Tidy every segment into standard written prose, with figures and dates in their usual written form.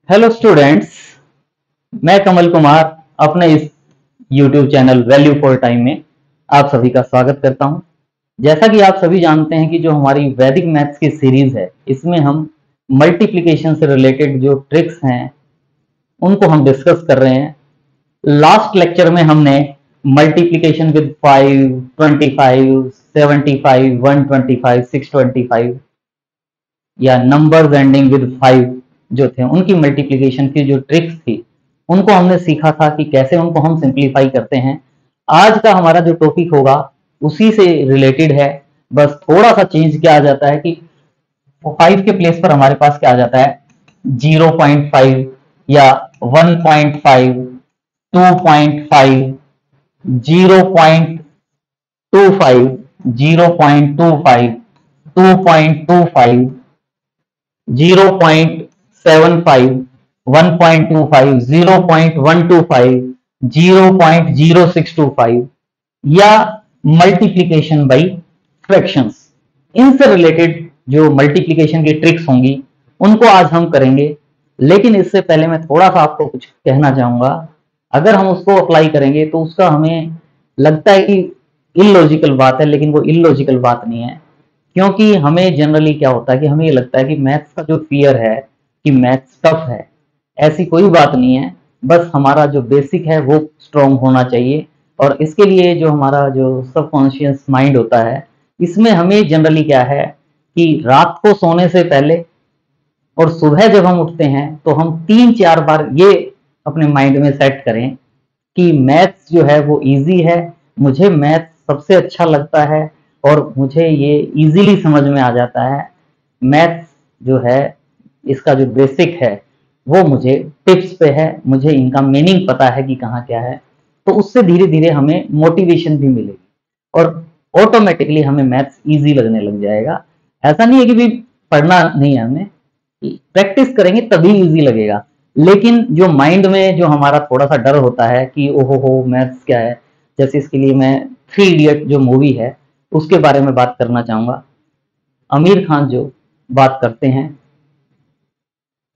Hello students, मैं कमल कुमार अपने इस YouTube channel value for time में आप सभी का स्वागत करता हूं। जैसा कि आप सभी जानते हैं कि जो हमारी वैदिक मैथ्स की सीरीज है, इसमें हम मल्टीप्लिकेशन से रिलेटेड जो ट्रिक्स हैं उनको हम डिस्कस कर रहे हैं। लास्ट लेक्चर में हमने मल्टीप्लिकेशन विद 5, 25, 75, 125, 625 या नंबर्स एंडिंग विद 5 जो थे उनकी मल्टीप्लिकेशन की जो ट्रिक्स थी उनको हमने सीखा था कि कैसे उनको हम सिंप्लीफाई करते हैं। आज का हमारा जो टॉपिक होगा उसी से रिलेटेड है, बस थोड़ा सा चेंज किया जाता है कि 5 के प्लेस पर हमारे पास क्या आ जाता है 0.5 या 1.5, 2.5, 0.25, 0.25, 2.25, 0.75, 1.25, 0.125, 0.0625 या मल्टीप्लिकेशन बाई फ्रैक्शंस। इनसे रिलेटेड जो मल्टीप्लिकेशन की ट्रिक्स होंगी उनको आज हम करेंगे। लेकिन इससे पहले मैं थोड़ा सा आपको कुछ कहना चाहूंगा। अगर हम उसको अप्लाई करेंगे तो उसका हमें लगता है कि इलॉजिकल बात है, लेकिन वो इलॉजिकल बात नहीं है। क्योंकि हमें जनरली क्या होता है कि हमें ये लगता है कि मैथ्स का जो फियर है कि मैथ्स टफ है, ऐसी कोई बात नहीं है। बस हमारा जो बेसिक है वो स्ट्रॉन्ग होना चाहिए। और इसके लिए जो हमारा जो सबकॉन्शियस माइंड होता है, इसमें हमें जनरली क्या है कि रात को सोने से पहले और सुबह जब हम उठते हैं तो हम 3-4 बार ये अपने माइंड में सेट करें कि मैथ्स जो है वो इजी है, मुझे मैथ्स सबसे अच्छा लगता है और मुझे ये इजीली समझ में आ जाता है। मैथ्स जो है इसका जो बेसिक है वो मुझे टिप्स पे है, मुझे इनका मीनिंग पता है कि कहाँ क्या है। तो उससे धीरे धीरे हमें मोटिवेशन भी मिलेगी और ऑटोमेटिकली हमें मैथ्स इजी लगने लग जाएगा। ऐसा नहीं है कि भी पढ़ना नहीं है, हमें प्रैक्टिस करेंगे तभी इजी लगेगा। लेकिन जो माइंड में जो हमारा थोड़ा सा डर होता है कि ओहो हो मैथ्स क्या है, जैसे इसके लिए मैं 3 इडियट जो मूवी है उसके बारे में बात करना चाहूंगा। आमिर खान जो बात करते हैं,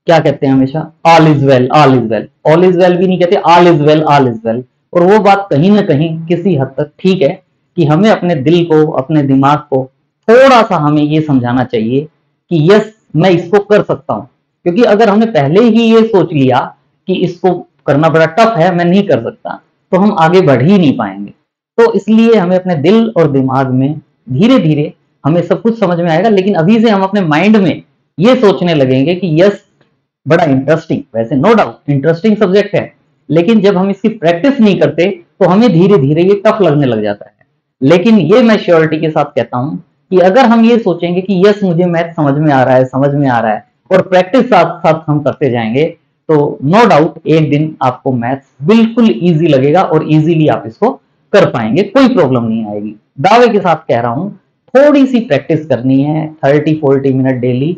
क्या कहते हैं हमेशा, all is well, all is well. All is well भी नहीं कहते, all is well, all is well. और वो बात कहीं ना कहीं किसी हद तक ठीक है कि हमें अपने दिल को, अपने दिमाग को थोड़ा सा हमें ये समझाना चाहिए कि यस मैं इसको कर सकता हूं। क्योंकि अगर हमने पहले ही ये सोच लिया कि इसको करना बड़ा टफ है, मैं नहीं कर सकता, तो हम आगे बढ़ ही नहीं पाएंगे। तो इसलिए हमें अपने दिल और दिमाग में धीरे धीरे हमें सब कुछ समझ में आएगा। लेकिन अभी से हम अपने माइंड में ये सोचने लगेंगे कि यस बड़ा इंटरेस्टिंग, वैसे नो डाउट इंटरेस्टिंग सब्जेक्ट है, लेकिन जब हम इसकी प्रैक्टिस नहीं करते तो हमें धीरे धीरे ये टफ लगने लग जाता है। लेकिन ये मैं श्योरिटी के साथ कहता हूं कि अगर हम ये सोचेंगे कि यस मुझे मैथ समझ में आ रहा है, समझ में आ रहा है, और प्रैक्टिस साथ साथ हम करते जाएंगे, तो नो डाउट एक दिन आपको मैथ्स बिल्कुल इजी लगेगा और इजीली आप इसको कर पाएंगे, कोई प्रॉब्लम नहीं आएगी। दावे के साथ कह रहा हूं, थोड़ी सी प्रैक्टिस करनी है, 30-40 मिनट डेली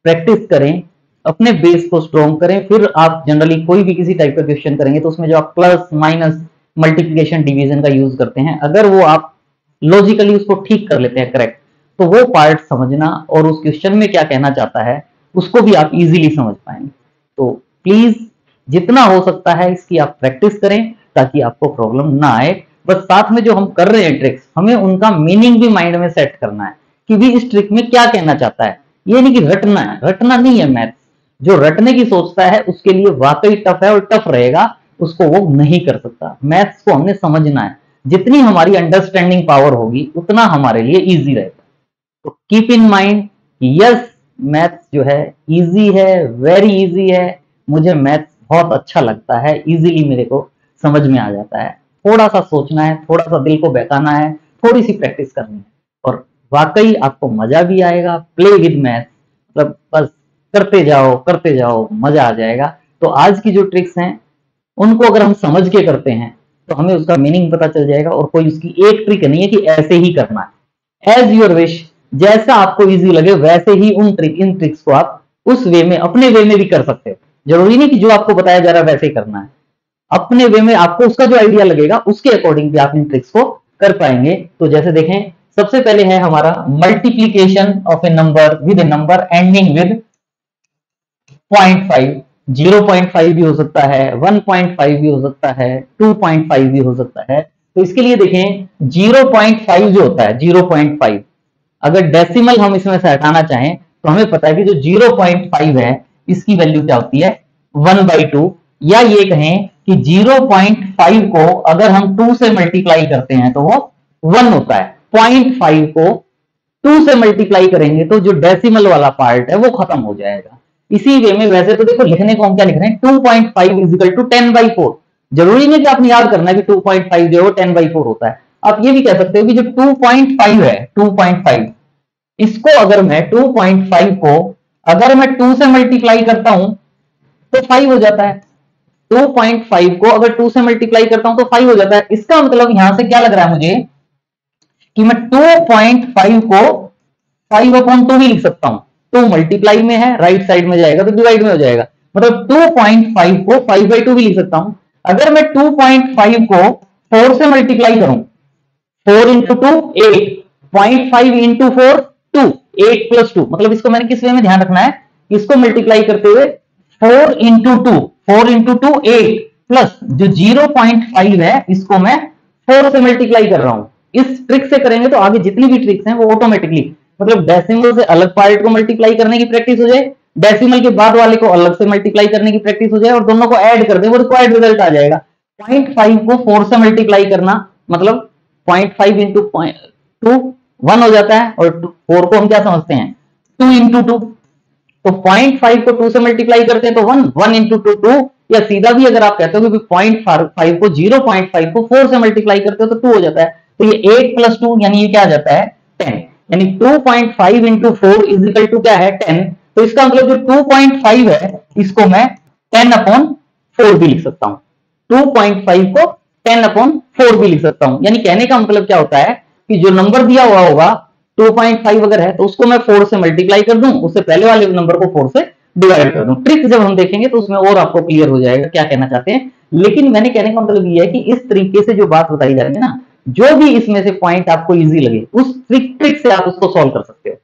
प्रैक्टिस करें, अपने बेस को स्ट्रॉन्ग करें। फिर आप जनरली कोई भी किसी टाइप का क्वेश्चन करेंगे तो उसमें जो आप प्लस माइनस मल्टीप्लिकेशन डिवीजन का यूज करते हैं, अगर वो आप लॉजिकली उसको ठीक कर लेते हैं करेक्ट, तो वो पार्ट समझना और उस क्वेश्चन में क्या कहना चाहता है उसको भी आप इजीली समझ पाएंगे। तो प्लीज जितना हो सकता है इसकी आप प्रैक्टिस करें ताकि आपको प्रॉब्लम ना आए। बस साथ में जो हम कर रहे हैं ट्रिक्स, हमें उनका मीनिंग भी माइंड में सेट करना है कि भी इस ट्रिक में क्या कहना चाहता है। ये नहीं कि रटना है, रटना नहीं है मैथ्स। जो रटने की सोचता है उसके लिए वाकई टफ है और टफ रहेगा, उसको वो नहीं कर सकता। मैथ्स को हमने समझना है, जितनी हमारी अंडरस्टैंडिंग पावर होगी उतना हमारे लिए इजी रहेगा। तो keep in mind, yes maths जो है इजी है, वेरी इजी है। मुझे मैथ्स बहुत अच्छा लगता है, इजीली मेरे को समझ में आ जाता है। थोड़ा सा सोचना है, थोड़ा सा दिल को बहकाना है, थोड़ी सी प्रैक्टिस करनी है और वाकई आपको मजा भी आएगा। प्ले विद मैथ्स, मतलब बस करते जाओ, मजा आ जाएगा। तो आज की जो ट्रिक्स हैं उनको अगर हम समझ के करते हैं तो हमें उसका मीनिंग पता चल जाएगा। और कोई उसकी एक ट्रिक नहीं है कि ऐसे ही करना है, एज योर विश, जैसा आपको इजी लगे वैसे ही इन ट्रिक्स को आप उस वे में, अपने वे में भी कर सकते हो। जरूरी नहीं कि जो आपको बताया जा रहा है वैसे ही करना है, अपने वे में आपको उसका जो आइडिया लगेगा उसके अकॉर्डिंग भी आप इन ट्रिक्स को कर पाएंगे। तो जैसे देखें, सबसे पहले है हमारा multiplication of A number with a number ending with 0.5। 0.5 भी हो सकता है, 1.5 भी हो सकता है, 2.5 भी हो सकता है। तो इसके लिए देखें 0.5 जो होता है 0.5, अगर डेसिमल हम इसमें से हटाना चाहें तो हमें पता है कि जो 0.5 है इसकी वैल्यू क्या होती है 1/2, या ये कहें कि 0.5 को अगर हम 2 से मल्टीप्लाई करते हैं तो वो 1 होता है। 0.5 को 2 से मल्टीप्लाई करेंगे तो जो डेसिमल वाला पार्ट है वो खत्म हो जाएगा। इसी वे में वैसे तो देखो लिखने को हम क्या लिख रहे हैं 2.5 इजिकल टू 10/4। जरूरी नहीं कि आपने याद करना है कि 2.5 जो है 10/4 होता है। आप ये भी कह सकते हो कि जो 2.5 है 2.5, इसको अगर मैं 2.5 को अगर मैं 2 से मल्टीप्लाई करता हूं तो 5 हो जाता है। 2.5 को अगर 2 से मल्टीप्लाई करता हूं तो 5 हो जाता है। इसका मतलब यहां से क्या लग रहा है मुझे कि मैं 2.5 को 5/2 भी लिख सकता हूं। 2 मल्टीप्लाई में है, राइट साइड में जाएगा तो डिवाइड में हो जाएगा, मतलब 2.5 को 5/2 भी लिख सकता हूं। अगर मैं 2.5 को 4 से मल्टीप्लाई करूं, 4 इंटू 2 8, 0.5 इंटू 4 2, 8 प्लस 2, मतलब इसको मैंने किस वे में ध्यान रखना है, इसको मल्टीप्लाई करते हुए 4 इंटू 2 8 प्लस जो 0.5 है इसको मैं 4 से मल्टीप्लाई कर रहा हूं। इस ट्रिक से करेंगे तो आगे जितनी भी ट्रिक्स हैं वो ऑटोमेटिकली, मतलब डेसिमल से अलग पार्ट को मल्टीप्लाई करने की प्रैक्टिस हो जाए, डेसिमल के बाद वाले को अलग से मल्टीप्लाई करने की प्रैक्टिस हो जाए और दोनों को ऐड कर दे, वो रिक्वायर्ड रिजल्ट आ जाएगा। 0.5 को 4 से मल्टीप्लाई करना मतलब 0.5 इंटू 2 1 हो जाता है, और 4 को हम क्या समझते हैं 2 इंटू 2, तो 0.5 को 2 से मल्टीप्लाई करते हैं तो 1, 1 इंटू 2 2, या सीधा भी अगर आप कहते हो कि 0.5 को 0.5 को 4 से मल्टीप्लाई करते हो तो 2 हो जाता है। तो ये 8 प्लस 2 यानी ये क्या आ जाता है 10, यानी 2.5 इंटू 4 इज इक्वल टू क्या है 10। तो इसका मतलब जो 2.5 है इसको मैं 10/4 भी लिख सकता हूं। 2.5 को 10/4 भी लिख सकता हूं। यानी कहने का मतलब क्या होता है कि जो नंबर दिया हुआ होगा 2.5 अगर है तो उसको मैं 4 से मल्टीप्लाई कर दूं, उससे पहले वाले नंबर को 4 से डिवाइड कर दूं। ट्रिक जब हम देखेंगे तो उसमें और आपको क्लियर हो जाएगा क्या कहना चाहते हैं। लेकिन मैंने कहने का मतलब ये है कि इस तरीके से जो बात बताई जा रही है ना, जो भी इसमें से पॉइंट आपको इजी लगे उस ट्रिक से आप उसको सॉल्व कर सकते हो।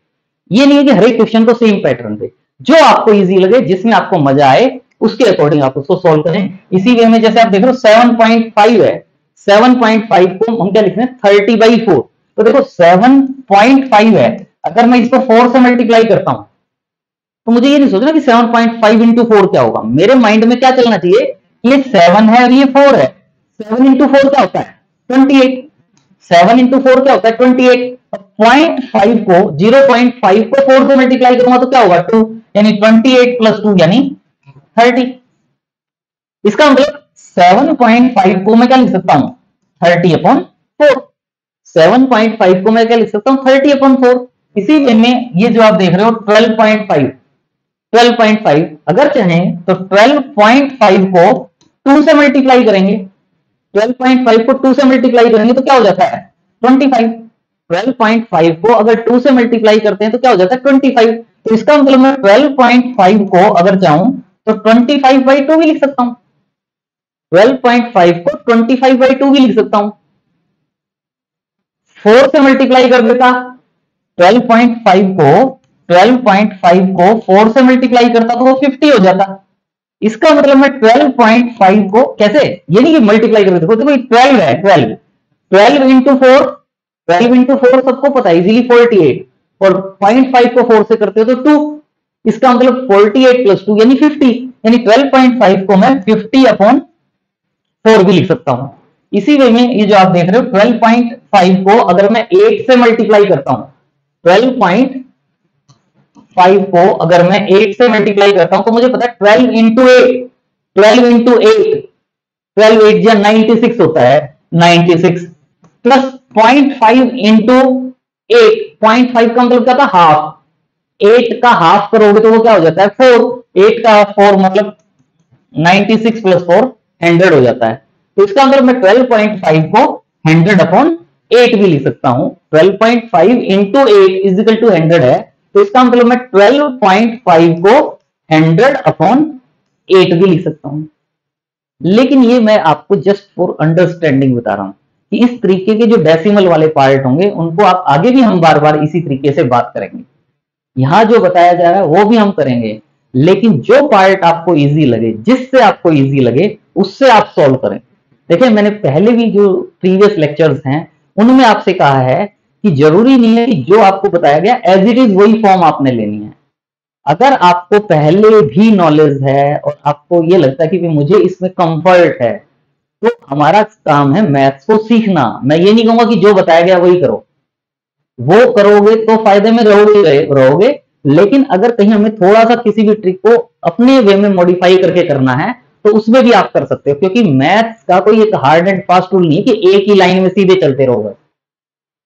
ये नहीं है कि हर एक क्वेश्चन को सेम पैटर्न पे, जो आपको इजी लगे जिसमें आपको मजा आए उसके अकॉर्डिंग आप उसको सॉल्व करें। इसी वे में जैसे आप देख रहे हो 7.5 है, 7.5 को हम क्या लिख रहे हैं 30/4। तो देखो 7.5 है, अगर मैं इसको 4 से मल्टीप्लाई करता हूं तो मुझे ये नहीं सोचना कि 7.5 इंटू 4 क्या होगा। मेरे माइंड में क्या चलना चाहिए, ये 7 है और ये 4 है, 7 इंटू 4 क्या होता है 28, 7 इंटू 4 क्या होता है 28। 0.5 को 0.5 को 4 से मल्टीप्लाई करूंगा तो क्या होगा 2, यानी 28 प्लस 2 यानी 30। इसका मतलब 7.5 को मैं क्या लिख सकता हूं 30/4। 7.5 को मैं क्या लिख सकता हूं 30/4। इसी वे में ये जो आप देख रहे हो 12.5 अगर चाहें तो 12.5 को 2 से मल्टीप्लाई करेंगे, 12.5 को 2 से मल्टीप्लाई करेंगे तो क्या हो जाता है 25। 12.5 को अगर 2 से मल्टीप्लाई करते हैं तो क्या हो जाता है 25। तो इसका मतलब मैं 12.5 को अगर चाहूं तो 25/2 भी लिख सकता हूं। 12.5 को 25/2 भी लिख सकता हूं। 4 से मल्टीप्लाई कर देता 12.5 को 4 से मल्टीप्लाई करता तो वो 50 हो जाता। इसका मतलब मैं 12.5 को कैसे, ये नहीं कि मल्टीप्लाई कर देखो 12 है, 12 इंटू 4, 12 इंटू 4 सबको पता है इजीली 48, और 0.5 को 4 से करते हो तो 2। इसका मतलब 48 प्लस 2 यानी 50, यानी 12.5 को मैं 50/4 भी लिख सकता हूं। इसी वे में ये जो आप देख रहे हो 12.5 को अगर मैं 8 से मल्टीप्लाई करता हूं, 12.5 को अगर मैं 8 से मल्टीप्लाई करता हूं तो मुझे पता है 12 इंटू 8, 12 इंटू 8, 12 8 या 96 होता है, 96 प्लस 0.5 इंटू 8, 0.5 का मतलब क्या था हाफ, 8 का हाफ करोगे तो वो क्या हो जाता है 4, 8 का 4 मतलब 96 प्लस 4 100 हो जाता है। तो इसका मतलब मैं 12.5 को 100/8 भी लिख सकता हूं। 12.5 इंटू 8 इज इक्वल टू 100 है, तो इसका मतलब मैं 12.5 को 100/8 भी लिख सकता हूं। लेकिन ये मैं आपको जस्ट फॉर अंडरस्टैंडिंग बता रहा हूं कि इस तरीके के जो डेसिमल वाले पार्ट होंगे उनको आप आगे भी हम बार बार इसी तरीके से बात करेंगे। यहां जो बताया जा रहा है वो भी हम करेंगे, लेकिन जो पार्ट आपको इजी लगे, जिससे आपको इजी लगे, उससे आप सॉल्व करें। देखिए मैंने पहले भी जो प्रीवियस लेक्चर्स हैं उनमें आपसे कहा है कि जरूरी नहीं है कि जो आपको बताया गया एज इट इज वही फॉर्म आपने लेनी है। अगर आपको पहले भी नॉलेज है और आपको ये लगता है कि मुझे इसमें कंफर्ट है, तो हमारा काम है मैथ्स को सीखना। मैं ये नहीं कहूंगा कि जो बताया गया वही करो, वो करोगे तो फायदे में रहोगे, लेकिन अगर कहीं हमें थोड़ा सा किसी भी ट्रिक को अपने वे में मॉडिफाई करके करना है तो उसमें भी आप कर सकते हो, क्योंकि मैथ्स का कोई एक हार्ड एंड फास्ट रूल नहीं कि एक ही लाइन में सीधे चलते रहोगे।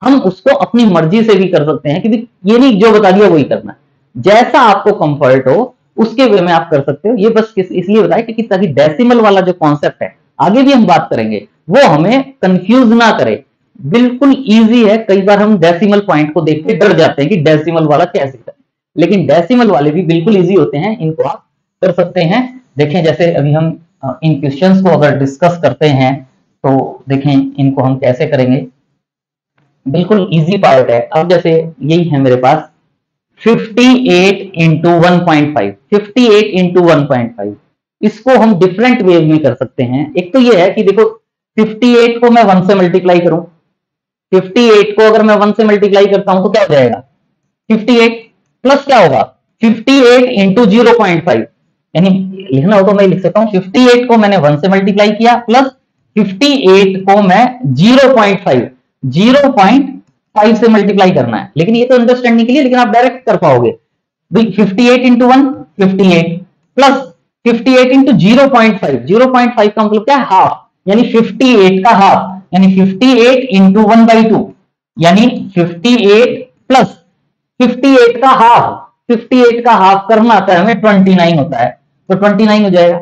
हम उसको अपनी मर्जी से भी कर सकते हैं कि ये नहीं जो बता दिया वही करना, जैसा आपको कंफर्ट हो उसके वे में आप कर सकते हो। ये बस इसलिए बताया कि ताकि डेसिमल वाला जो कॉन्सेप्ट है, आगे भी हम बात करेंगे, वो हमें कंफ्यूज ना करे। बिल्कुल इजी है। कई बार हम डेसिमल पॉइंट को देख के डर जाते हैं कि डेसिमल वाला कैसे करें, लेकिन डेसिमल वाले भी बिल्कुल इजी होते हैं, इनको आप कर सकते हैं। देखें जैसे अभी हम इन क्वेश्चंस को अगर डिस्कस करते हैं तो देखें इनको हम कैसे करेंगे। बिल्कुल इजी पार्ट है। अब जैसे यही है मेरे पास 58 इंटू 1.5, 58 इंटू 1.5, इसको हम डिफरेंट वे में कर सकते हैं। एक तो ये है कि देखो 58 को मैं 1 से मल्टीप्लाई करूं, 58 को अगर मैं 1 से मल्टीप्लाई करता हूं तो क्या हो जाएगा, 58 प्लस क्या होगा 58 इंटू 0.5, यानी लिखना हो तो मैं लिख सकता हूं 58 को मैंने 1 से मल्टीप्लाई किया प्लस 58 को मैं 0.5 से मल्टीप्लाई करना है। लेकिन ये तो अंडरस्टैंडिंग के लिए, लेकिन आप डायरेक्ट कर पाओगे। 58 इंटू 1 58 प्लस 58 इंटू 0.5, 0.5 का मतलब क्या है, हाफ, यानी 58 का हाफ, यानी 58 इंटू 1/2, यानी 58 प्लस 58 का हाफ, 58 का हाफ करना आता है हमें 29 होता है, तो 29 हो जाएगा।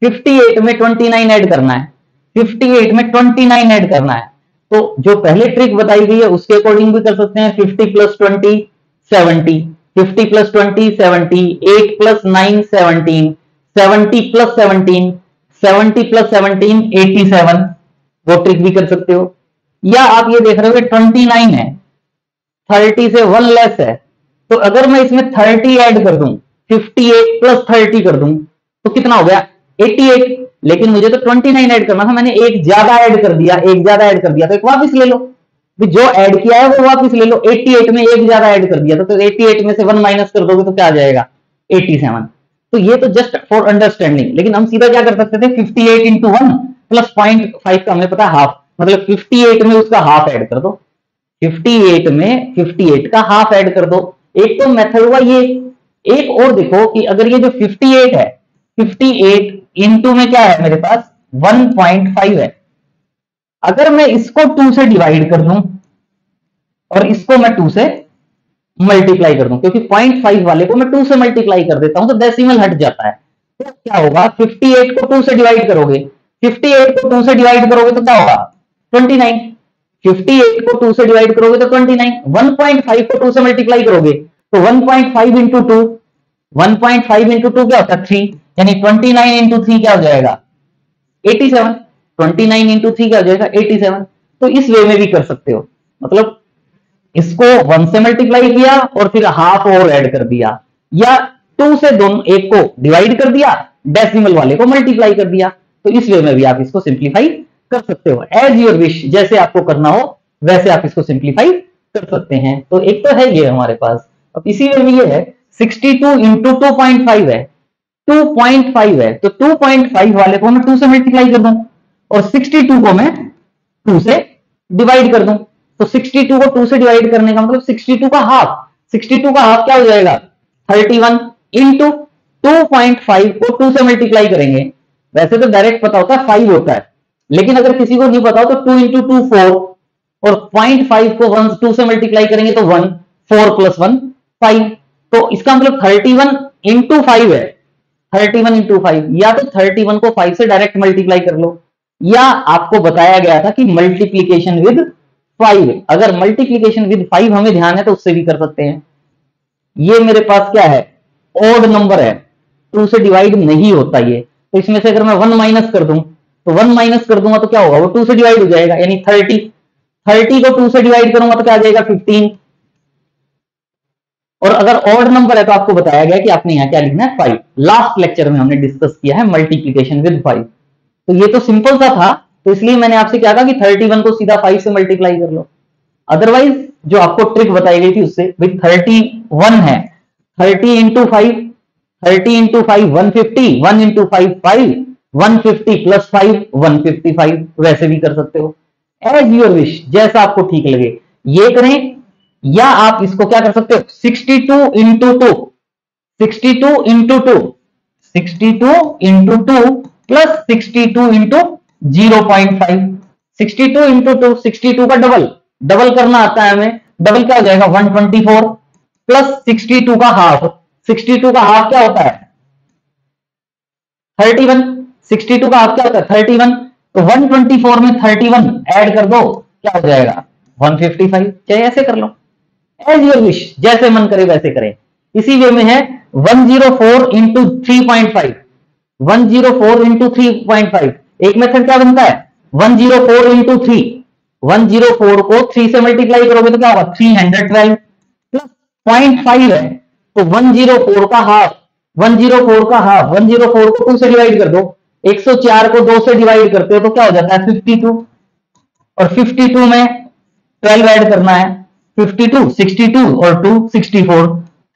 58 में 29 ऐड करना है, 58 में 29 ऐड करना है। तो जो पहले ट्रिक बताई गई है उसके अकॉर्डिंग भी कर सकते हैं। 50 plus 20 70, 50 plus 20 70, 8 plus 9 17, 70 plus 17, 70 plus 17 87, वो ट्रिक भी कर सकते हो। या आप ये देख रहे हो कि 29 है, 30 से 1 लेस है, तो अगर मैं इसमें 30 ऐड कर दूं, 58 प्लस 30 कर दूं तो कितना हो गया 88, लेकिन मुझे तो 29 ऐड करना था, मैंने एक ज्यादा ऐड कर दिया, एक ज्यादा ऐड कर दिया, तो एक वापस ले लो, जो ऐड किया है वो वापस ले लो। 88 में एक ज्यादा ऐड कर दिया तो 88 में से 1 माइनस कर दोगे तो क्या आ जाएगा 87। तो ये तो जस्ट फॉर अंडरस्टैंडिंग, लेकिन हम सीधा क्या कर सकते थे 58 इंटू 1 प्लस 0.5 का हमें पता हाफ, मतलब 58 में उसका हाफ ऐड कर दो, 58 में 58 का हाफ ऐड कर दो। एक तो मेथड हुआ ये। एक और देखो कि अगर ये जो 58 है, 58 इंटू में क्या है मेरे पास 1.5 है, अगर मैं इसको 2 से डिवाइड कर दूं और इसको मैं 2 से मल्टीप्लाई कर दूं, क्योंकि 0.5 वाले को मैं 2 से मल्टीप्लाई कर देता हूं तो डेसिमल हट जाता है, तो क्या होगा 58 को 2 से डिवाइड करोगे, 58 को 2 से डिवाइड करोगे तो क्या होगा 29, 58 को 2 से डिवाइड करोगे तो 29, 1.5 को 2 से मल्टीप्लाई करोगे तो 1.5 इंटू 2, 1.5 इंटू 2 क्या होता है 3, यानी 29 इंटू 3 क्या हो जाएगा 87, 29 इंटू 3 क्या हो जाएगा 87। तो इस वे में भी कर सकते हो, मतलब इसको 1 से मल्टीप्लाई किया और फिर हाफ और ऐड कर दिया, या 2 से दोनों एक को डिवाइड कर दिया, डेसिमल वाले को मल्टीप्लाई कर दिया, तो इस वे में भी आप इसको सिंप्लीफाई कर सकते हो। एज योर विश, जैसे आपको करना हो वैसे आप इसको सिंप्लीफाई कर सकते हैं। तो एक तो है ये हमारे पास। अब इसी में भी ये है 62 इंटू 2.5 है, 2.5 है, तो 2.5 वाले को मैं 2 से मल्टीप्लाई कर दूं और 62 को मैं 2 से डिवाइड कर दूं, तो 62 को 2 से डिवाइड करने का मतलब 62 का हाफ, 62 का हाफ क्या हो जाएगा 31 इंटू 2.5 को 2 से मल्टीप्लाई करेंगे। वैसे तो डायरेक्ट पता होता है 5 होता है, लेकिन अगर किसी को नहीं पता हो तो 2 इंटू 2 4, और 0.5 को 1 2 से मल्टीप्लाई करेंगे तो 1, 4 प्लस 1 5, तो इसका मतलब 31 इंटू 5 है, 31 इंटू 5, या तो 31 को 5 से डायरेक्ट मल्टीप्लाई कर लो, या आपको बताया गया था कि मल्टीप्लीकेशन विद 5, अगर मल्टीप्लीकेशन विद 5 हमें ध्यान है तो उससे भी कर सकते हैं। ये मेरे पास क्या है ऑड नंबर है, 2 से डिवाइड नहीं होता ये, तो इसमें से अगर मैं 1 माइनस कर दूं तो 1 माइनस कर दूंगा तो क्या होगा वो 2 से डिवाइड हो जाएगा, यानी 30, 30 को 2 से डिवाइड करूंगा तो क्या आ जाएगा 15, और अगर ऑड नंबर है तो आपको बताया गया कि आपने यहाँ क्या लिखना है 5। लास्ट लेक्चर में हमने डिस्कस किया है मल्टीप्लीकेशन विद 5। तो ये तो सिंपल सा था, तो इसलिए मैंने आपसे क्या कहा कि 31 को सीधा 5 से मल्टीप्लाई कर लो। अदरवाइज जो आपको ट्रिक बताई गई थी उससे भाई 31 है, 30 इंटू 5, 30 इंटू 5 150, 1 इंटू 5 5, 150 प्लस 5 155, वैसे भी कर सकते हो, एज योर विश, जैसा आपको ठीक लगे ये करें। या आप इसको क्या कर सकते हो 62 into 2, 62 into 2, 62 into 2 plus 62 into 0.5, 62 into 2, 62 का डबल, डबल करना आता है हमें, डबल क्या हो जाएगा 124 प्लस 62 का हाफ, 62 का हाफ क्या होता है 31, 62 का हाफ क्या होता है 31, तो 124 में 31 ऐड कर दो, क्या हो जाएगा 155, चाहे ऐसे कर लो, एज योर विश, जैसे मन करे वैसे करें। इसी वे में है 104 इंटू 3.5, 104 इंटू 3.5, एक मेथड क्या बनता है 104 इंटू 3, 104 को 3 से मल्टीप्लाई करोगे तो क्या होगा 312 प्लस 0.5 है, तो 104 का हाफ, 104 का हाफ, 104 को 2 से डिवाइड कर दो, 104 को 2 से डिवाइड करते हो तो क्या हो जाता है 52, और 52 में 12 ऐड करना है, 52, 62 और 2 64,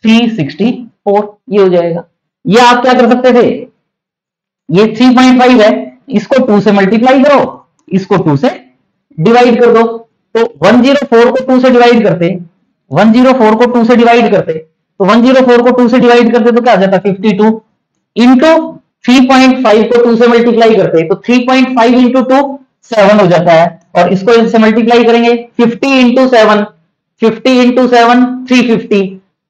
364, ये हो जाएगा। ये आप क्या कर सकते थे, ये 3.5 है, इसको 2 से मल्टीप्लाई करो, इसको 2 से डिवाइड कर दो, तो 104 को 2 से डिवाइड करते, 104 को 2 से डिवाइड करते, तो 104 को 2 से डिवाइड करते तो क्या आ जाता 52 इंटू 3.5 को 2 से मल्टीप्लाई करते, तो 3.5 इंटू 2 7 हो जाता है, और इसको इससे मल्टीप्लाई करेंगे 50 into 7, 50 into 7 350,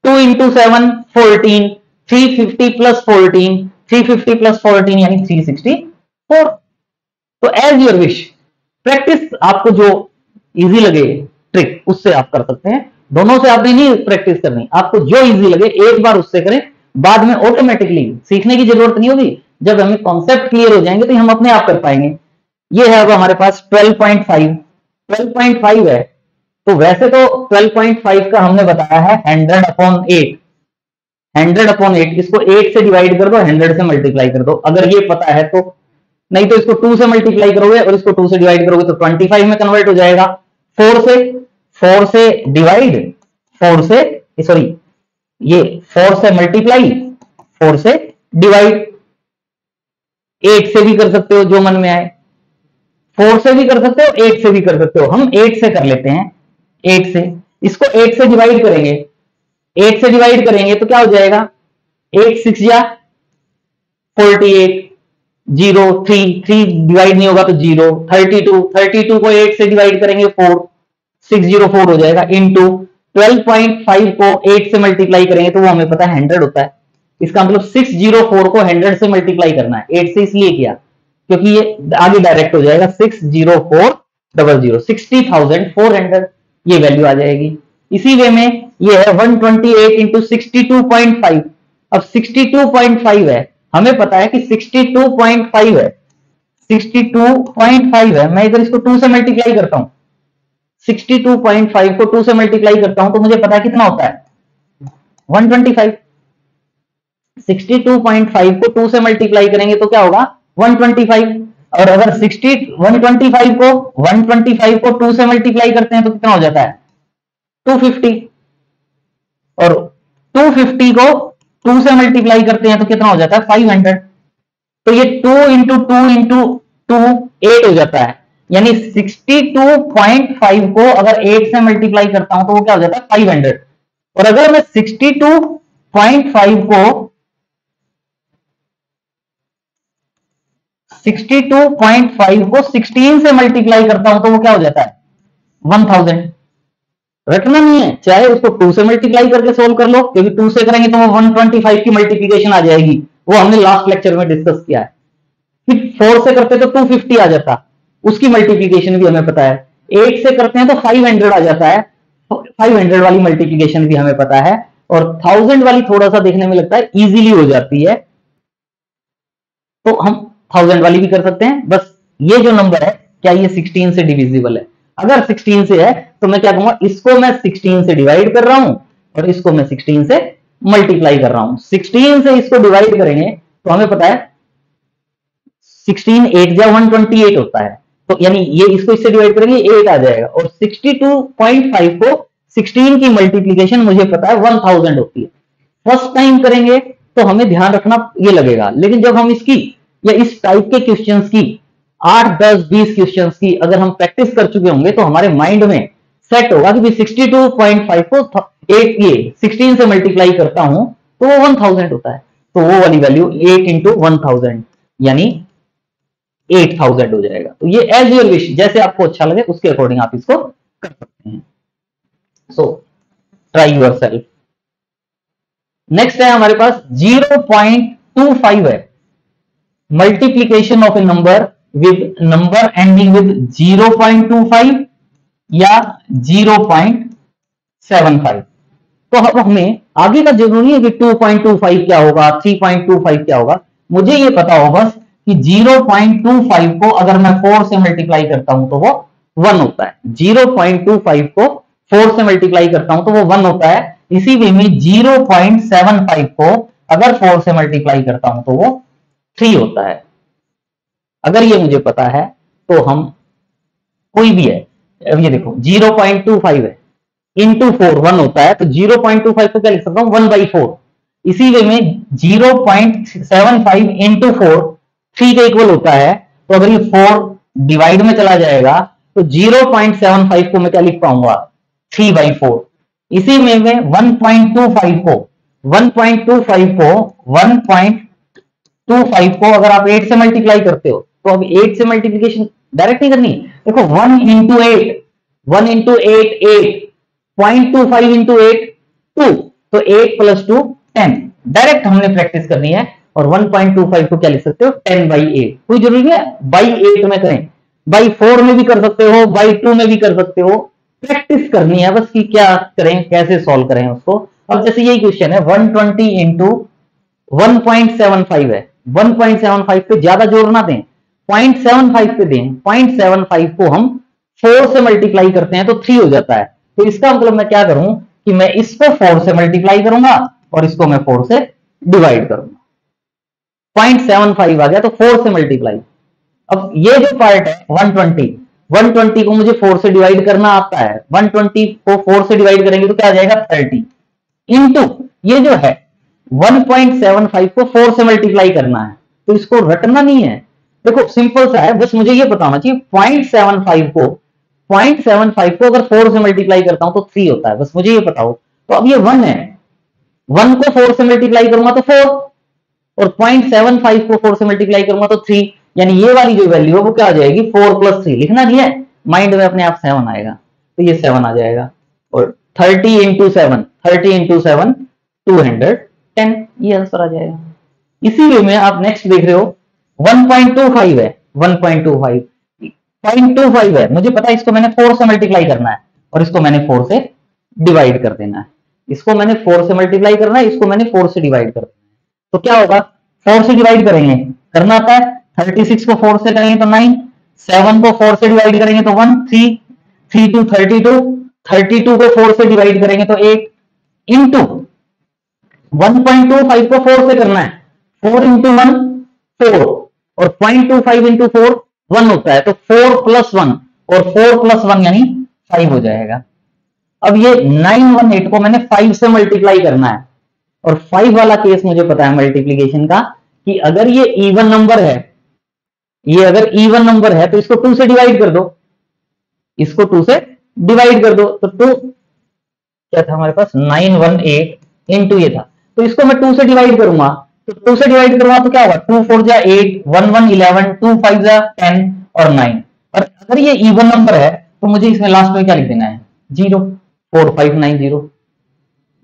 2 into 7 14, 350 plus 14, 350 plus 14 यानी 364। तो एज योर विश, प्रैक्टिस आपको जो इजी लगे ट्रिक उससे आप कर सकते हैं, दोनों से आपने नहीं प्रैक्टिस करनी, आपको जो इजी लगे एक बार उससे करें, बाद में ऑटोमेटिकली सीखने की जरूरत नहीं होगी, जब हमें कॉन्सेप्ट क्लियर हो जाएंगे तो हम अपने आप कर पाएंगे। ये है अब हमारे पास 12.5, 12.5 है, तो वैसे तो 12.5 का हमने बताया है 100/8, 100/8, इसको 8 से डिवाइड कर दो, 100 से मल्टीप्लाई कर दो, अगर ये पता है तो, नहीं तो इसको 2 से मल्टीप्लाई करोगे और इसको 2 से डिवाइड करोगे तो 25 में कन्वर्ट हो जाएगा, 4 से डिवाइड, 4 से सॉरी ये 4 से मल्टीप्लाई, 4 से डिवाइड, 8 से भी कर सकते हो जो मन में आए, 4 से भी कर सकते हो, 8 से भी कर सकते हो, हम 8 से कर लेते हैं, 8 से, इसको 8 से डिवाइड करेंगे, 8 से डिवाइड करेंगे तो क्या हो जाएगा 8 6 या 48, 0 3 डिवाइड नहीं होगा तो 0, 32 को 8 से डिवाइड करेंगे 4, 604 हो जाएगा, इंटू 12.5 को 8 से मल्टीप्लाई करेंगे तो वो हमें पता है 100 होता है, इसका मतलब 604 को 100 से मल्टीप्लाई करना है, 8 से इसलिए किया क्योंकि ये आगे डायरेक्ट हो जाएगा 60400, 60,400 ये वैल्यू आ जाएगी। इसी वे में ये है 128 इंटू 62.5, अब 62.5 है, हमें पता है कि 62.5 है, 62.5 है, मैं इधर इसको 2 से मल्टीप्लाई करता हूं, 62.5 को 2 से मल्टीप्लाई करता हूं तो मुझे पता है कितना होता है 125, 62.5 को 2 से मल्टीप्लाई करेंगे तो क्या होगा 125, और अगर 125 को 2 से मल्टीप्लाई करते हैं तो कितना हो जाता है 250, और 250 को 2 से मल्टीप्लाई करते हैं तो कितना हो जाता है 500, तो ये 2 इंटू 2 इंटू 2 8 हो जाता है, यानी 62.5 को अगर 8 से मल्टीप्लाई करता हूं तो वो क्या हो जाता है 500, और अगर मैं 62.5 को 16 से मल्टीप्लाई करता हूं तो वो क्या हो जाता है 1000। रटना नहीं है, चाहे उसको 2 से मल्टीप्लाई करके सोल्व कर लो, क्योंकि 2 से करेंगे तो वो 125 की मल्टीप्लिकेशन आ जाएगी, वो हमने लास्ट लेक्चर में डिस्कस किया है। फिर 4 से करते तो 250 आ जाता, उसकी मल्टीप्लिकेशन भी हमें पता है, 8 से करते हैं तो 500 आ जाता है, 500 वाली मल्टीप्लिकेशन भी हमें पता है, और 1000 वाली थोड़ा सा देखने में लगता है इजीली हो जाती है, तो हम 1000 वाली भी कर सकते हैं। बस ये जो नंबर है क्या ये 16 से डिविजिबल है, अगर 16 से है तो मैं क्या कहूंगा इसको मैं 16 से डिवाइड कर रहा हूं, और इसको मैं 16 से मल्टीप्लाई कर रहा हूं। 16 से इसको डिवाइड करेंगे तो हमें पता है 16 8 या 128 होता है, तो यानी ये इसको इससे डिवाइड करेंगे 8 आ जाएगा, और 62.5 को 16 की मल्टीप्लीकेशन मुझे पता है 1000 होती है। फर्स्ट टाइम करेंगे तो हमें ध्यान रखना ये लगेगा, लेकिन जब हम इसकी या इस टाइप के क्वेश्चंस की 8 10 20 क्वेश्चंस की अगर हम प्रैक्टिस कर चुके होंगे तो हमारे माइंड में सेट होगा कि 62.5 को 8 ये 16 से मल्टीप्लाई करता हूं तो वो 1000 होता है, तो वो वाली वैल्यू 8 इंटू 1000 यानी 8000 हो जाएगा। तो ये एज योर विश, जैसे आपको अच्छा लगे उसके अकॉर्डिंग आप इसको कर सकते हैं। So try yourself. Next है हमारे पास 0.25 है, multiplication of A number with number ending with 0.25 या 0.75। तो अब हमें आगे का जरूरी है कि 2.25 क्या होगा, 3.25 क्या होगा, मुझे ये पता हो बस कि 0.25 को अगर मैं 4 से मल्टीप्लाई करता हूं तो वो 1 होता है। 0.25 को 4 से मल्टीप्लाई करता हूं तो वो 1 होता है। इसी वे में 0.75 को अगर 4 से मल्टीप्लाई करता हूं तो वो 3 होता है। अगर ये मुझे पता है तो हम कोई भी है, अब ये देखो 0.25 है इंटू 4 1 होता है, तो 0.25 को क्या लिख सकता हूं 1/4। इसी वे में 0.75 इंटू 4 3 के इक्वल होता है, तो अगर ये 4 डिवाइड में चला जाएगा तो 0.75 को मैं क्या लिख पाऊंगा 3/4। इसी में 1.25 को 1.25 को अगर आप 8 से मल्टीप्लाई करते हो तो अब 8 से मल्टीप्लीकेशन डायरेक्ट नहीं करनी, देखो 1 इंटू 8 1 इंटू 8 8 0.25 इंटू 8 2, तो 8 प्लस 2 10। डायरेक्ट हमने प्रैक्टिस करनी है, और 1.25 को क्या लिख सकते हो 10/8। कोई जरूरी है बाई 8 में करें, बाई 4 में भी कर सकते हो, बाई 2 में भी कर सकते हो, प्रैक्टिस करनी है बस कि क्या करें कैसे सॉल्व करें उसको। अब जैसे यही क्वेश्चन है 120 इंटू 1.75 है, 1.75 पे ज्यादा जोर ना दें, 0.75 पे दें। 0.75 को हम 4 से मल्टीप्लाई करते हैं तो 3 हो जाता है, तो इसका मतलब मैं क्या करूं कि मैं इसको 4 से मल्टीप्लाई करूंगा और इसको मैं 4 से डिवाइड करूंगा। 0.75 आ गया तो 4 से मल्टीप्लाई। अब ये जो पार्ट है 120 को मुझे 4 से डिवाइड करना आता है, 120 को 4 से डिवाइड करेंगे तो क्या आ जाएगा 30 इंटू ये जो है 1.75 को 4 से मल्टीप्लाई करना है, तो इसको रटना नहीं है, देखो सिंपल सा है, बस मुझे ये बताना चाहिए 0.75 को अगर 4 से मल्टीप्लाई करता हूं तो 3 होता है, बस मुझे ये पता हो। तो अब ये 1 है, 1 को 4 से मल्टीप्लाई करूंगा तो 4, और 0.75 को 4 से मल्टीप्लाई करूंगा तो 3, यानी ये वाली जो वैल्यू है वो क्या आ जाएगी 4 + 3। लिखना नहीं है, माइंड में अपने आप 7 आएगा, तो ये 7 आ जाएगा। और 30 इंटू 7 210, ये आंसर आ जाएगा। इसी वे में आप नेक्स्ट देख रहे हो 1.25 है, 1.25 है, मुझे पता है इसको मैंने 4 से मल्टीप्लाई करना है और इसको मैंने 4 से डिवाइड कर देना है। इसको मैंने 4 से मल्टीप्लाई करना है, इसको मैंने 4 से डिवाइड कर देना है। तो क्या होगा 4 से डिवाइड करेंगे, करना आता है, 36 को 4 से करेंगे तो 9, 7 को 4 से डिवाइड करेंगे तो 1, 3 2 32 को 4 से डिवाइड करेंगे तो 8 इंटू 1.25 को 4 से करना है, 4 इंटू 1 4, और 0.25 इंटू 4 1 होता है, तो 4 + 1, और 4 + 1 यानी 5 हो जाएगा। अब ये 918 को मैंने 5 से मल्टीप्लाई करना है, और 5 वाला केस मुझे पता है मल्टीप्लीकेशन का कि अगर ये इवन नंबर है, ये अगर इवन नंबर है तो इसको 2 से डिवाइड कर दो, इसको 2 से डिवाइड कर दो, तो 2 क्या था हमारे पास 918 इंटू ये था, तो इसको मैं 2 से डिवाइड करूंगा, तो 2 से डिवाइड करूंगा तो क्या होगा 2 4 जा 8, 1 1 11, 2 5 जा 10 और 9। और अगर ये इवन नंबर है तो मुझे इसमें लास्ट में क्या लिख देना है 0 4 5 9 0।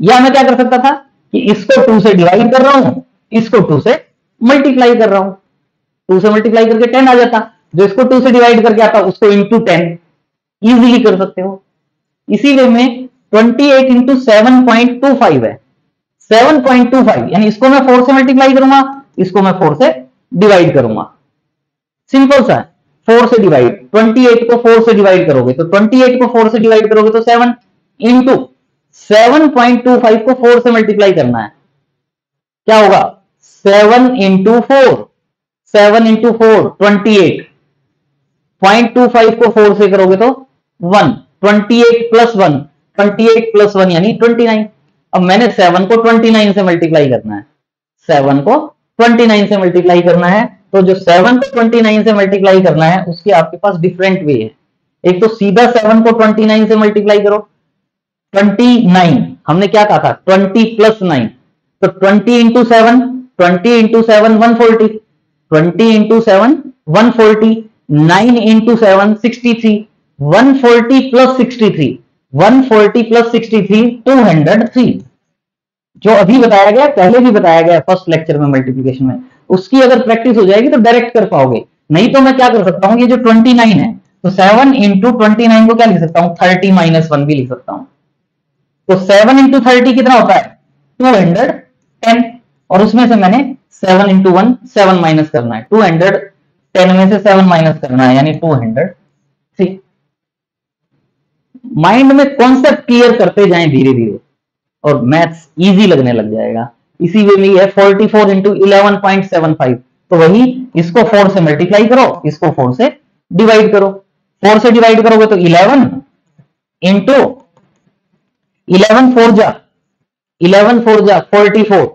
या मैं क्या कर सकता था कि इसको 2 से डिवाइड कर रहा हूं, इसको 2 से मल्टीप्लाई कर रहा हूं, 2 से मल्टीप्लाई करके 10 आ जाता, जो इसको 2 से डिवाइड करके आता उसको इंटू 10 इजीली कर सकते हो। इसी वे में 28 इंटू 7.25 है, 7.25 यानी इसको मैं 4 से मल्टीप्लाई करूंगा, इसको मैं 4 से डिवाइड करूंगा, सिंपल सा 4 से डिवाइड, 28 को 4 से डिवाइड करोगे तो 28 को 4 से डिवाइड करोगे तो 7 इंटू 7.25 को 4 से मल्टीप्लाई करना है, क्या होगा 7 इंटू 4, 7 इंटू 4 28, 0.25 को 4 से करोगे तो 1, 28 प्लस 1, 28 प्लस 1 यानी 29। अब मैंने 7 को 29 से मल्टीप्लाई करना है, 7 को 29 से मल्टीप्लाई करना है, तो जो 7 को 29 से मल्टीप्लाई करना है उसके आपके पास डिफरेंट वे है। एक तो सीधा 7 को 29 से मल्टीप्लाई करो, 29 हमने क्या कहा था 20 प्लस 9, तो 20 into 7, 20 into 7 140, 20 into 7 140, 9 into 7 63, 140 plus 63, 140 plus 63 203। जो अभी बताया गया, पहले भी बताया गया फर्स्ट लेक्चर में मल्टीप्लिकेशन में, उसकी अगर प्रैक्टिस हो जाएगी तो डायरेक्ट कर पाओगे। नहीं तो मैं क्या कर सकता हूं, ये जो 29 है तो 7 इंटू 29 को क्या लिख सकता हूं 30 माइनस 1 भी लिख सकता हूं। तो 7 इंटू 30 कितना होता है 210, और उसमें से मैंने 7 इंटू 1 7 माइनस करना है, 210 में से 7 माइनस करना है यानी 203। माइंड में कॉन्सेप्ट क्लियर करते जाएं धीरे धीरे और मैथ्स इजी लगने लग जाएगा। इसी वे में है 44 इंटू 11.75, तो वही इसको 4 से मल्टीप्लाई करो, इसको 4 से डिवाइड करो, 4 से डिवाइड करोगे तो 11 इंटू 11 4 जा 44,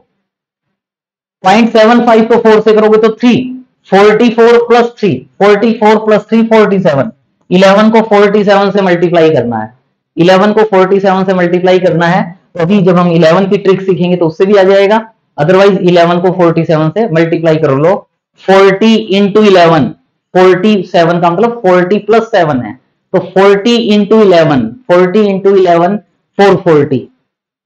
0.75 को 4 से करोगे तो 3, 44 प्लस 3, 44 प्लस 3 47, 11 को 47 से मल्टीप्लाई करना है, 11 को 47 से मल्टीप्लाई करना है। तो अभी जब हम 11 की ट्रिक सीखेंगे तो उससे भी आ जाएगा, अदरवाइज 11 को 47 से मल्टीप्लाई कर लो, 40 इंटू 11, 47 का मतलब 40 प्लस 7 है, तो 40 इंटू 11, 40 इंटू 11 440,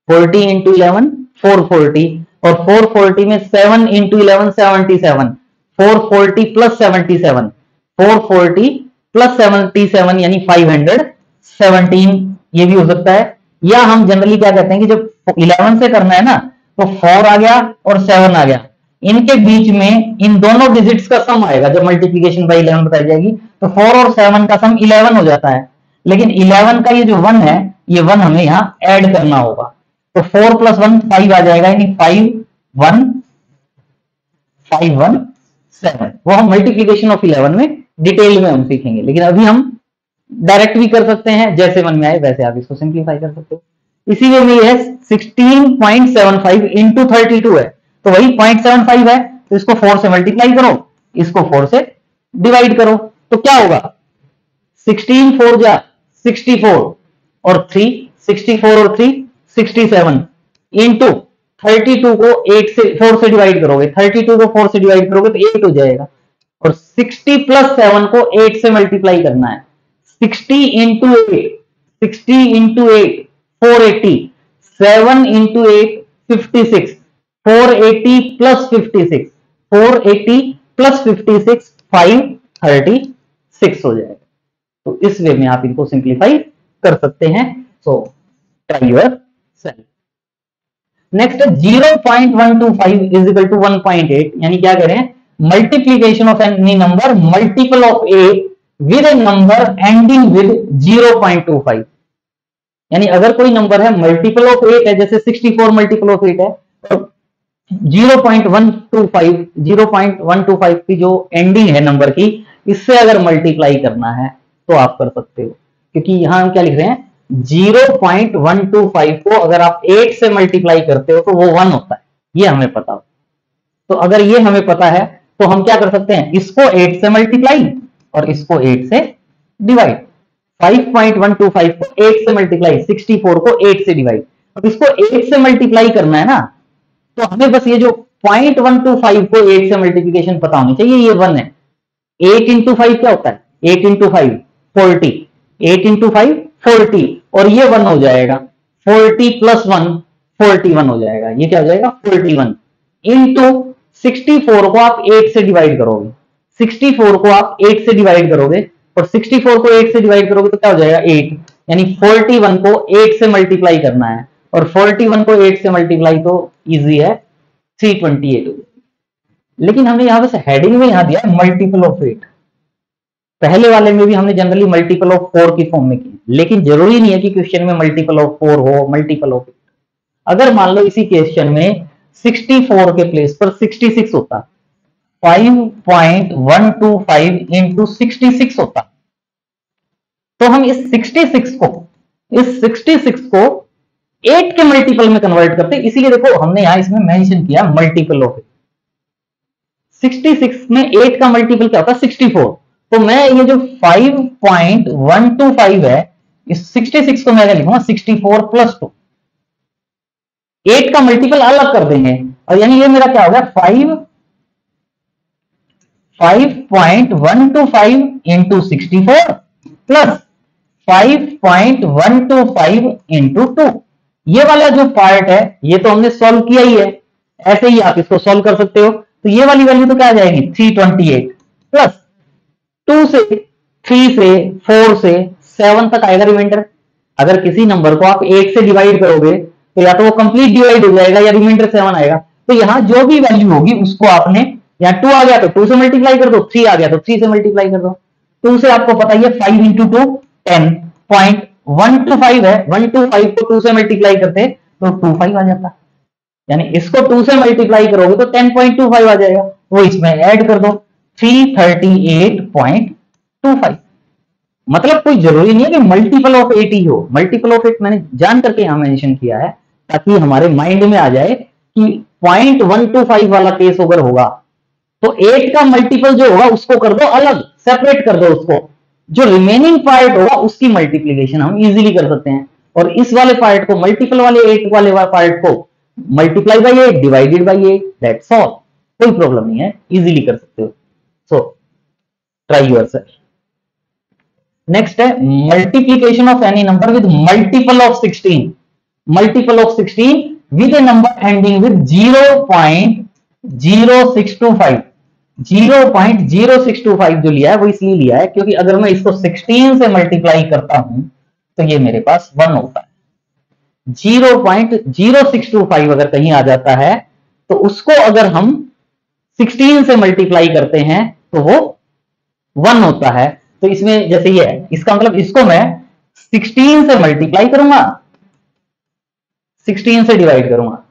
40 इंटू 11 440, और 440 में 7 इंटू 11 77, 440 प्लस 77, 440 प्लस 77 यानी 517, ये भी हो सकता है। या हम जनरली क्या कहते हैं कि जब 11 से करना है ना तो 4 आ गया और 7 आ गया, इनके बीच में इन दोनों डिजिट्स का सम आएगा जब मल्टीप्लिकेशन बाय 11 बताई जाएगी, तो 4 और 7 का सम 11 हो जाता है। लेकिन 11 का ये जो 1 है, ये 1 हमें यहाँ ऐड करना होगा, तो 4 प्लस 1 5 आ जाएगा यानी 517। वो हम मल्टीप्लिकेशन ऑफ 11 में डिटेल में हम सीखेंगे, लेकिन अभी हम डायरेक्ट भी कर सकते हैं, जैसे मन में आए वैसे आप इसको सिंप्लीफाई कर सकते हो। इसी वे में ये 16.75 इंटू 32 है, तो वही 0.75 है, तो इसको 4 से मल्टीप्लाई करो, इसको 4 से डिवाइड करो, तो क्या होगा 16 4 जा 64 और 3 64 और 3 67 इंटू 32 को 8 से 4 से डिवाइड करोगे, 32 को 4 से डिवाइड करोगे तो 8 हो जाएगा, और 60 प्लस 7 को 8 से मल्टीप्लाई करना है, 60 into 8, 60 into 8 480, 7 into 8 56, 480 plus 56, 480 plus 56 536 हो जाएगा। तो इस वे में आप इनको सिंप्लीफाई कर सकते हैं। So try yourself. Next 0.125 is equal to 1.8, यानी क्या करें multiplication of any number multiple of a with a number ending with 0.25, यानी अगर कोई नंबर है मल्टीपल ऑफ 8 है, जैसे 64 मल्टीपल ऑफ 8 है, तो 0.125 की जो एंडिंग है नंबर की, इससे अगर मल्टीप्लाई करना है तो आप कर सकते हो, क्योंकि यहां हम क्या लिख रहे हैं 0.125 को अगर आप 8 से मल्टीप्लाई करते हो तो वो 1 होता है, ये हमें पता हो। तो अगर ये हमें पता है तो हम क्या कर सकते हैं, इसको 8 से मल्टीप्लाई और इसको 8 से डिवाइड, 5.125 को 8 से मल्टीप्लाई, 64 को 8 से डिवाइड। अब इसको 8 से मल्टीप्लाई करना है ना, तो हमें बस ये जो 0.125 को 8 से मल्टीप्लिकेशन पता होनी चाहिए, ये 1 है। 8 इंटू 5 क्या होता है, 8 इंटू 5 40, 8 इंटू 5 40, और ये 1 हो जाएगा, 40 प्लस 1 41 हो जाएगा, ये क्या हो जाएगा 41 इंटू 64 को आप 8 से डिवाइड करोगे, 64 को आप 8 से डिवाइड करोगे, और 64 को 8 से डिवाइड करोगे तो क्या हो जाएगा 8, यानी 41 को 8 से मल्टीप्लाई करना है, और 41 को 8 से मल्टीप्लाई तो इजी है 328। लेकिन हमने यहां पे हेडिंग में यहां दिया मल्टीपल ऑफ 8, पहले वाले में भी हमने जनरली मल्टीपल ऑफ 4 की फॉर्म में की, लेकिन जरूरी नहीं है कि क्वेश्चन में मल्टीपल ऑफ 4 हो, मल्टीपल ऑफ 8। अगर मान लो इसी क्वेश्चन में 64 के प्लेस पर 66 होता, 5.125 इंटू 66 होता, तो हम इस 66 को 8 के मल्टीपल में कन्वर्ट करते। इसीलिए देखो हमने यहां इसमें मेंशन किया मल्टीपल ऑफ 66 में 8 का मल्टीपल क्या होता है 64। तो मैं ये जो 5.125 है, इस 66 को मैं लिखूंगा 64 प्लस 2, 8 का मल्टीपल अलग कर देंगे, और यानी ये मेरा क्या हो गया 5.125 इंटू 64 प्लस 5.125 इंटू 2। ये वाला जो पार्ट है ये तो हमने सॉल्व किया ही है, ऐसे ही आप इसको सॉल्व कर सकते हो। तो ये वाली वैल्यू तो क्या आ जाएगी 328 प्लस 2 से 3 से 4 से 7 तक आएगा रिमाइंडर। अगर किसी नंबर को आप 8 से डिवाइड करोगे तो या तो वो कंप्लीट डिवाइड हो जाएगा या रिमाइंडर 7 आएगा। तो यहाँ जो भी वैल्यू होगी उसको आपने, यहाँ 2 आ गया तो 2 से मल्टीप्लाई कर दो, 3 आ गया तो 3 से मल्टीप्लाई कर दो। 2 से आपको पता ही है 5 इंटू 2 10.125 है, 125 को 2 से मल्टीप्लाई करते तो 25 आ जाता, यानी इसको 2 से मल्टीप्लाई करोगे तो 10.25 आ जाएगा, वो इसमें ऐड कर दो 338.25। मतलब कोई जरूरी नहीं है कि मल्टीपल ऑफ 8 ही हो, मल्टीपल ऑफ 8 मैंने जान करके यहां मेंशन किया है ताकि हमारे माइंड में आ जाए कि 0.125 वाला केस अगर होगा तो 8 का मल्टीपल जो होगा उसको कर दो अलग, सेपरेट कर दो उसको, जो रिमेनिंग पार्ट होगा उसकी मल्टीप्लीकेशन हम इजीली कर सकते हैं। और इस वाले पार्ट को मल्टीपल वाले 8 वाले पार्ट को multiply by 8 divided by 8, that's all, कोई प्रॉब्लम नहीं है, इजीली कर सकते हो। So try yourself. नेक्स्ट है multiplication of any number with multiple of 16, multiple of 16 with a number ending with 0.0625। 0.0625 जो लिया है वो इसलिए लिया है क्योंकि अगर मैं इसको 16 से मल्टीप्लाई करता हूं तो ये मेरे पास 1 होता है। 0.0625 अगर कहीं आ जाता है तो उसको अगर हम 16 से मल्टीप्लाई करते हैं तो वो 1 होता है। तो इसमें जैसे ये है, इसका मतलब इसको मैं 16 से मल्टीप्लाई करूंगा, 16 से डिवाइड करूंगा,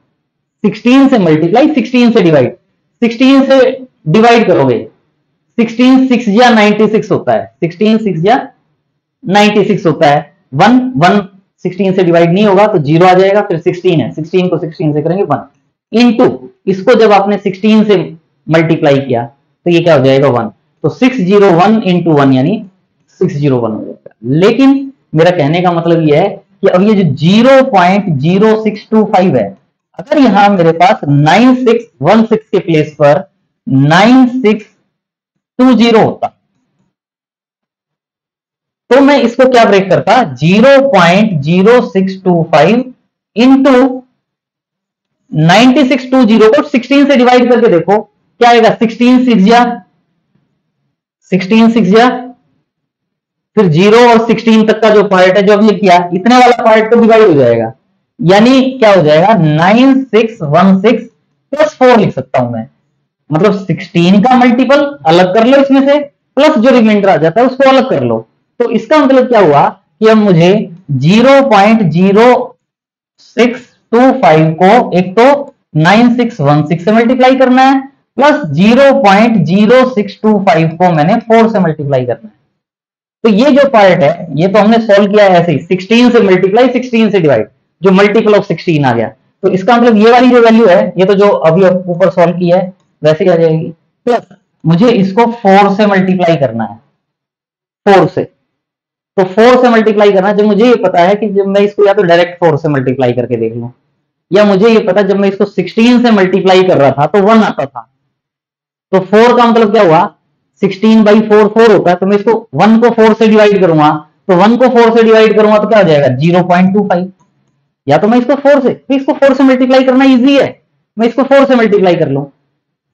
16 से मल्टीप्लाई, 16 से डिवाइड, 16 से डिवाइड करोगे 16 6 या 96 होता है, 16 6 या 96 होता है। 1 1 16 से डिवाइड नहीं होगा तो 0 आ जाएगा, फिर 16 है, 16 को 16 से करेंगे 1 इंटू, इसको जब आपने 16 से मल्टीप्लाई किया तो ये क्या हो जाएगा 1, तो 601 इंटू 1 यानी 601 हो जाएगा। लेकिन मेरा कहने का मतलब ये है कि अब ये जो 0.0625 है, अगर यहां मेरे पास 9616 के प्लेस पर 9620 होता तो मैं इसको क्या ब्रेक करता 0.0625 इंटू 9620 को 16 से डिवाइड करके देखो क्या आएगा 16 6 जा, 16 6 जा, फिर 0 और 16 तक का जो पार्ट है जो हमने किया इतने वाला पार्ट तो डिवाइड हो जाएगा, यानी क्या हो जाएगा 9616 प्लस 4 लिख सकता हूं मैं। मतलब 16 का मल्टीपल अलग कर लो इसमें से, प्लस जो रिमाइंडर आ जाता है उसको अलग कर लो। तो इसका मतलब क्या हुआ कि अब मुझे 0.0625 को एक तो 9616 से मल्टीप्लाई करना है, प्लस 0.0625 को मैंने 4 से मल्टीप्लाई करना है। तो ये जो पार्ट है ये तो हमने सॉल्व किया है ऐसे ही, 16 से मल्टीप्लाई 16 से डिवाइड, जो मल्टीपल ऑफ 16 आ गया। तो इसका मतलब ये वाली जो वैल्यू है ये तो जो अभी ऊपर सॉल्व किया है वैसे ही आ जाएगी, प्लस मुझे इसको 4 से मल्टीप्लाई करना है, 4 से, तो 4 से मल्टीप्लाई करना है। जब मुझे ये पता है कि जब मैं इसको या तो डायरेक्ट 4 से मल्टीप्लाई करके देख लूं, या मुझे ये पता जब मैं इसको 16 से मल्टीप्लाई कर रहा था तो 1 आता था, तो 4 का मतलब क्या हुआ 16 बाई 4 4 होता है, तो मैं इसको 1 को 4 से डिवाइड करूंगा, तो 1 को 4 से डिवाइड करूंगा तो क्या हो जाएगा 0.25। या तो मैं इसको 4 से, तो इसको 4 से मल्टीप्लाई करना इजी है, मैं इसको 4 से मल्टीप्लाई कर लूं,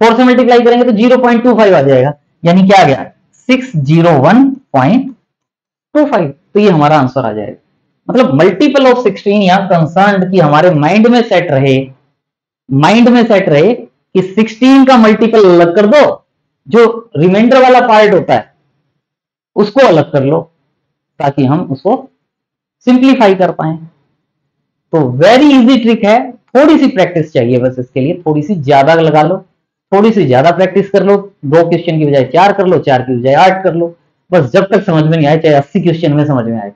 4 से मल्टीप्लाई करेंगे तो 0.25 आ जाएगा, यानी क्या आ गया 601.25। तो ये हमारा आंसर आ जाएगा। मतलब मल्टीपल ऑफ 16 यहां कंसर्न कि हमारे माइंड में सेट रहे, माइंड में सेट रहे कि 16 का मल्टीपल अलग कर दो, जो रिमाइंडर वाला पार्ट होता है उसको अलग कर लो ताकि हम उसको सिंप्लीफाई कर पाए। तो वेरी इजी ट्रिक है, थोड़ी सी प्रैक्टिस चाहिए बस इसके लिए, थोड़ी सी ज्यादा लगा लो, थोड़ी सी ज्यादा प्रैक्टिस कर लो, 2 क्वेश्चन की बजाय 4 कर लो, 4 की बजाय 8 कर लो, बस जब तक समझ में नहीं आए, चाहे 80 क्वेश्चन में समझ में आए।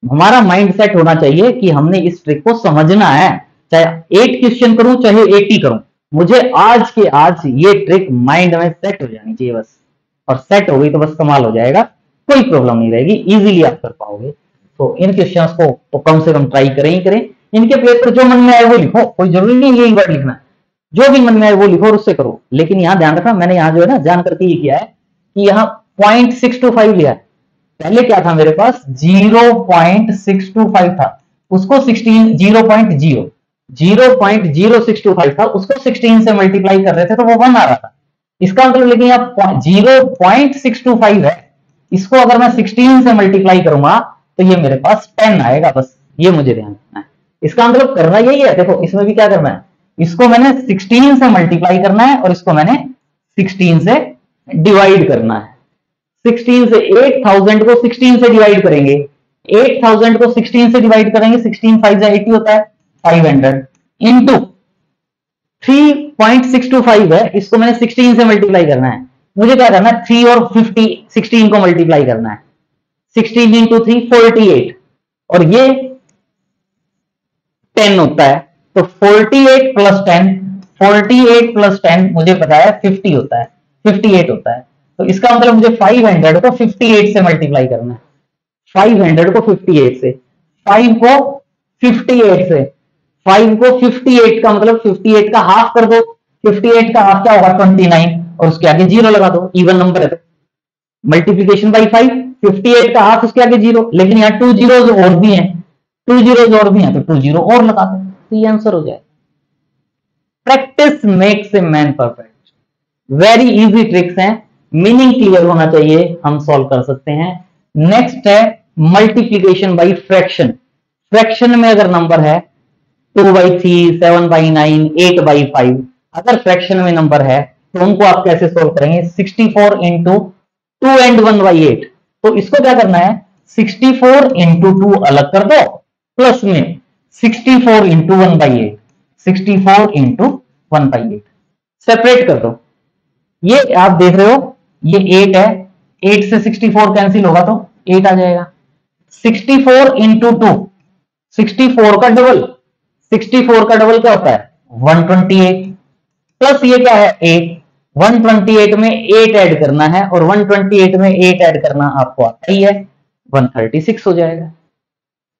हमारा माइंड सेट होना चाहिए कि हमने इस ट्रिक को समझना है, चाहे 8 क्वेश्चन करूं चाहे 80 करूं, मुझे आज के आज ये ट्रिक माइंड में सेट हो जानी चाहिए बस। और सेट हो गई तो बस कमाल हो जाएगा, कोई प्रॉब्लम नहीं रहेगी, इजीली आप कर पाओगे। तो इन क्वेश्चंस को तो कम से कम ट्राई करें ही करें। इनके प्लेस पर जो मन में आए वो लिखो, कोई जरूरी नहीं यही वर्ड लिखना, जो भी मन में आए वो लिखो और उससे करो। लेकिन यहां ध्यान रखना, मैंने यहां जो है ना जान करके ये किया है कि यहाँ 0.625 लिया है। पहले क्या था मेरे पास 0.625 था, उसको 0.00625 था, उसको 16 से मल्टीप्लाई कर रहे थे तो वो 1 आ रहा था। इसका मतलब लेकिन यहाँ 0.625 है, इसको अगर मैं 16 से मल्टीप्लाई करूंगा तो ये मेरे पास 10 आएगा, बस ये मुझे ध्यान रखना है। इसका मतलब करना यही है, देखो इसमें भी क्या करना है, इसको मैंने 16 से मल्टीप्लाई करना है और इसको मैंने 16 से डिवाइड करना है। 16 से 8000 को 16 से डिवाइड करेंगे, 8000 को 16 से डिवाइड करेंगे, 16 5 80 होता है, 500 इंटू 3.625 है, इसको मैंने 16 से मल्टीप्लाई करना है। मुझे क्या करना है, 3 और 50 16 को मल्टीप्लाई करना है, 16 इंटू 3 48 और ये 10 होता है। तो 48 प्लस 10, 48 प्लस 10 मुझे पता है 50 होता है, 58 होता है। तो इसका मतलब मुझे 500 को 58 से मल्टीप्लाई करना है, 500 को 58 से, 5 को 58 से, 5 को 58 का मतलब 58 का हाफ कर दो, 58 का हाफ क्या होगा 29 और उसके आगे 0 लगा दो, इवन नंबर है तो मल्टीप्लीकेशन बाई 5, 58 का हाफ उसके आगे 0, लेकिन यहाँ 2 जीरोस और भी हैं, 2 जीरोस और भी हैं तो 2 जीरो और लगा दो, तो ये आंसर हो जाए। Practice makes a man perfect, very easy tricks हैं, मीनिंग क्लियर होना चाहिए, हम सॉल्व कर सकते हैं। नेक्स्ट है मल्टीप्लीकेशन बाई फ्रैक्शन। फ्रैक्शन में अगर नंबर है 2/3, 7/9, 8/5, अगर फ्रैक्शन में नंबर है तो उनको आप कैसे सोल्व करेंगे, 64 इंटू 2 एंड 1/8। तो इसको क्या करना है, 64 इंटू 2 अलग कर दो, प्लस में 64 इंटू 1/8, 64 इंटू 1/8 सेपरेट कर दो। ये आप देख रहे हो ये 8 है, 8 से 64 कैंसिल होगा तो 8 आ जाएगा। 64 इंटू 2, 64 का डबल, 64 का डबल क्या होता है 128, प्लस ये क्या है 8, 128 में 8 ऐड करना है और 128 में 8 ऐड करना आपको आता ही है, 136 हो जाएगा।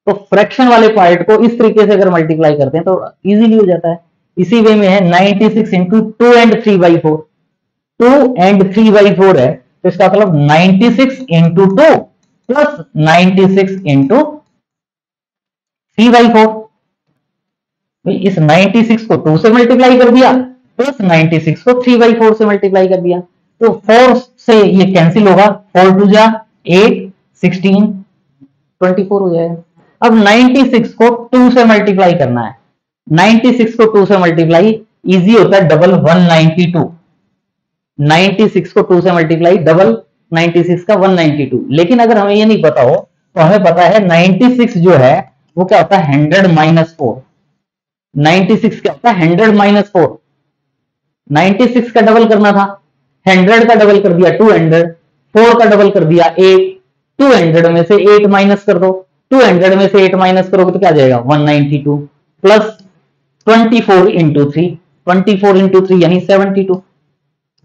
तो फ्रैक्शन वाले पार्ट को इस तरीके से अगर मल्टीप्लाई करते हैं तो इजीली हो जाता है। इसी वे में है 96 इंटू 2 एंड 3/4, 2 एंड 3/4 है, तो इसका मतलब 96 इंटू 2 प्लस 96 इंटू 3/4। इस 96 को 2 से मल्टीप्लाई कर दिया प्लस 96 को 3/4 से मल्टीप्लाई कर दिया, तो 4 से ये कैंसिल होगा, 4 2 जा 8, 16 24 हो जाएगा। अब 96 को 2 से मल्टीप्लाई करना है, 96 को 2 से मल्टीप्लाई इजी होता है डबल 192, 96 को 2 से मल्टीप्लाई डबल 96 का 192। लेकिन अगर हमें ये नहीं पता हो तो हमें पता है 96 जो है वो क्या होता है 100 माइनस 4, 96 क्या होता है 100 माइनस 4, 96 का डबल करना था, 100 का डबल कर दिया 200, 4 का डबल कर दिया 8, 200 में से 8 माइनस कर दो, 200 में से 8 माइनस करोगे तो क्या जाएगा 192 प्लस 24 इंटू 3, 24 इंटू 3 यानी 72,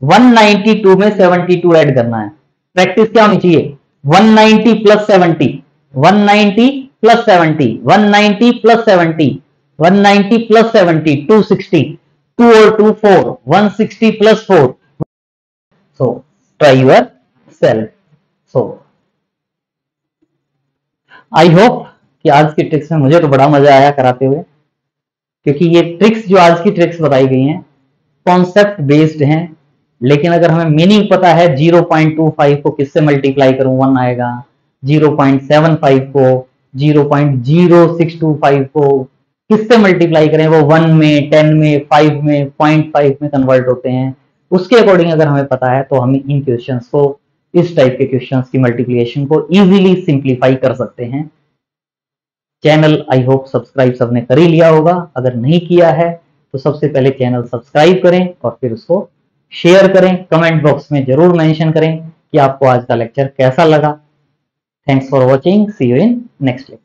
192 में 72 ऐड करना है। प्रैक्टिस क्या होनी चाहिए 190 प्लस 70, 190 प्लस 70, 190 प्लस 70, 190 प्लस 70 260, 2 और 2 4, 160 plus 4। So try your self. So I hope कि आज की ट्रिक्स में मुझे तो बड़ा मजा आया कराते हुए, क्योंकि ये ट्रिक्स जो आज की ट्रिक्स बताई गई हैं कॉन्सेप्ट बेस्ड हैं, लेकिन अगर हमें मीनिंग पता है 0.25 को किससे मल्टीप्लाई करूं 1 आएगा, 0.75 को, 0.0625 को किससे मल्टीप्लाई करें वो 1 में, 10 में, 5 में, 0.5 में कन्वर्ट होते हैं, उसके अकॉर्डिंग अगर हमें पता है तो हम इन क्वेश्चंस को इस टाइप के क्वेश्चंस की मल्टीप्लिकेशन को इजीली सिंप्लीफाई कर सकते हैं। चैनल आई होप सब्सक्राइब सबने कर ही लिया होगा, अगर नहीं किया है तो सबसे पहले चैनल सब्सक्राइब करें और फिर उसको शेयर करें। कमेंट बॉक्स में जरूर मेंशन करें कि आपको आज का लेक्चर कैसा लगा। Thanks for watching, see you in next lecture.